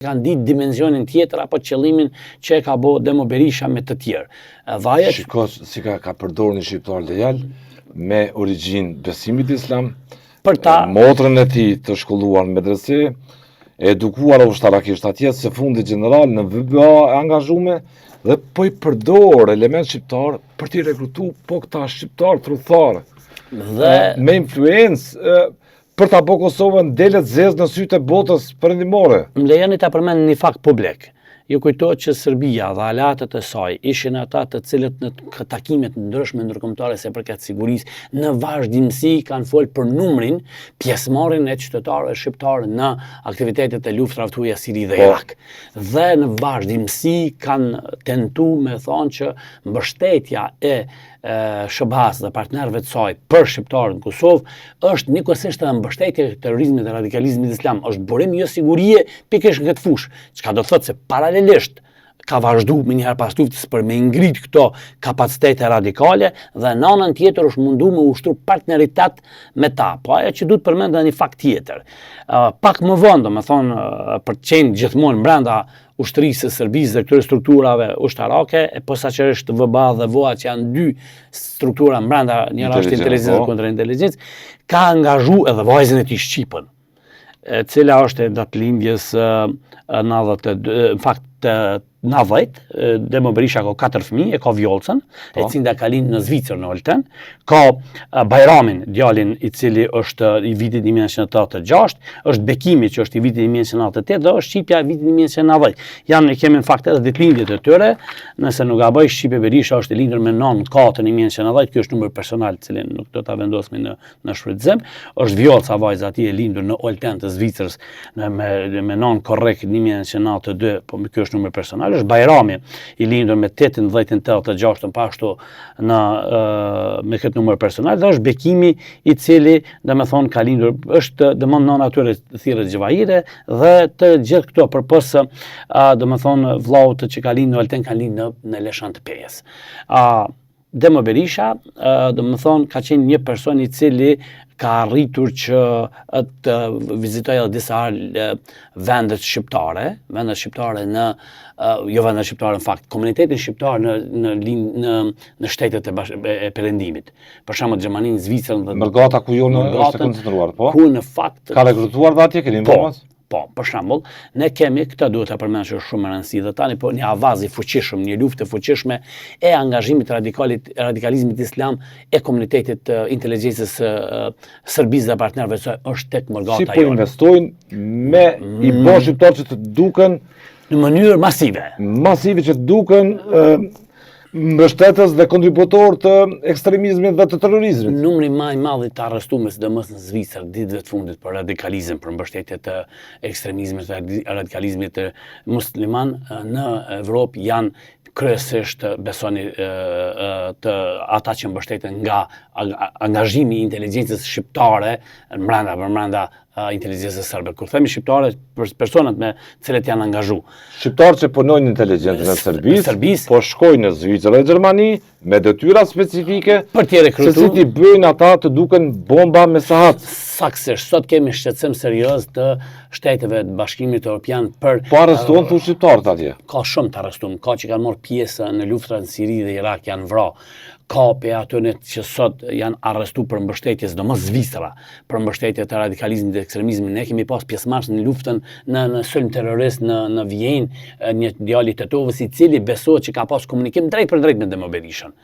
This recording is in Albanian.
kanë ditë dimensionin tjetër apo qëllimin që e ka bo Demo Berisha me të tjerë. Shiko si ka përdorur një shqiptar lejal me origjinë besimit islam, motrën e tij të shkolluar në medrese, e edukuar ushtarakisht atje së fundi general në VBA e angazhume dhe po i përdor element shqiptar për t'i rekrutu këta shqiptar trutharë me influencë për ta bo Kosovën delet zezë në sytë e botës perëndimore. Më lejoni ta përmend një fakt publik. Ju kujtohet që Serbia dhe aleatët e saj ishin ata të cilët në takimet ndryshme ndërkombëtare se përket sigurisë në vazhdimsi kanë folë për numrin pjesëmarrjen e qytetarëve shqiptarë në aktivitetet e luftrave të huaja Siri dhe Irak. Dhe në vazhdimsi kanë tentuar me thonë që mbështetja e SHBA-s dhe partnerëve të saj për shqiptarët në Kosovë është njëkohësisht edhe mbështetje e terrorizmit dhe radikalizmit islam, është burim jo sigurie pikërisht në këtë fushë, çka do të thotë se paralelisht ka vazhdu me njëherë pas luftës për me ngrit këto kapacitete radikale dhe në anën tjetër është mundu me ushtru partneritet me ta. Po ajo që duhet përmend edhe një fakt tjetër. Pak më vonë, domethënë për të qenë gjithmonë brenda ushtrisë së Serbisë dhe këtyre strukturave ushtarake, e posaçërisht VBA dhe VOA që janë dy struktura brenda njëra është inteligjencë dhe kontrainteligencë, ka angazhu edhe vajzën e tij Shqipën, e cila është e datëlindjes 90, Demo Berisha ka 4 fëmijë, e ka Vjollcën, e cila ka lindur në Zvicër në Olten, ka Bajramin, djalin i cili është i vitit 1986, është Bekimi që është i vitit 1998 dhe është Shqipja i vitit 1990. Janë kemi në fakt edhe ditëlindjet e tyre, nëse nuk gaboj Shqipe Berisha është i lindur me 9/4 1990, ky është numër personal i cilin nuk do ta vendosmi në shfrytëzim, është Vjollca vajza aty e lindur në Olten të Zvicrës me 9 korrekt 1992, po ky është numër personal. Është Bajrami i lindur me 18/86 pashtu me këtë numër personal dhe është Bekimi i cili domethënë ka lindur është domon nën atyre thirrët Gjevahire dhe të gjithë këto përpos domethënë vllaut që ka lindur në Olten ka lindur në Leshan të Pejës. Demo Berisha domethënë ka qenë një person i cili ka arritur që të vizitojë edhe disa vendet shqiptare në jo vendet shqiptare në fakt, komunitetin shqiptar në shtetet e perëndimit. Për shembull Gjermaninë, Zvicrën dhe Mërgata ku është e koncentruar, po? Ku në fakt ka rekrutuar dhe atje, keni informacion? Po, për shembull, ne kemi këtë duhet ta përmend që është shumë e rëndësishme dhe tani po një avaz i fuqishëm, një luftë e fuqishme e angazhimit radikalizmit islam e komunitetit inteligjencës Serbisë dhe partnerëve të saj është tek Mërgata jone. Si po investojnë me i bo shqiptarë që të duken në mënyrë masive. Masive që të duken mbështetës dhe kontributor të ekstremizmit dhe të terrorizmit. Numri më i madh të arrestuar sidomos në Zvicër ditëve të fundit për radikalizëm, për mbështetje të ekstremizmit dhe radikalizmit musliman në Evropë janë kryesisht besoni të ata që mbështeten nga angazhimi i inteligjencës shqiptare brenda inteligjencës serbe. Kur themi shqiptare, personat me cilët janë angazhu. Shqiptarë që punojnë në inteligjencën e Serbisë, po shkojnë në Zvicër dhe Gjermani me detyra specifike për t'i rekrutuar. Se si t'i bëjnë ata të duken bomba me sahat. Saktësisht, sot kemi shqetësim serioz të shteteve të Bashkimit Evropian për po arrestuan të shqiptarët atje. Ka shumë të arrestuar, ka që kanë marrë pjesë në luftrat në Siri dhe Irak janë vrarë. Ka pe atyre që sot janë arrestuar për mbështetje, sidomos Zvicra, për mbështetje të radikalizmit dhe ekstremizmit. Ne kemi pas pjesëmarrës në luftën në sulm terrorist në Vjenë, një djalë i Tetovës i cili besohet që ka pas komunikim drejt për drejt me Demo Berishën.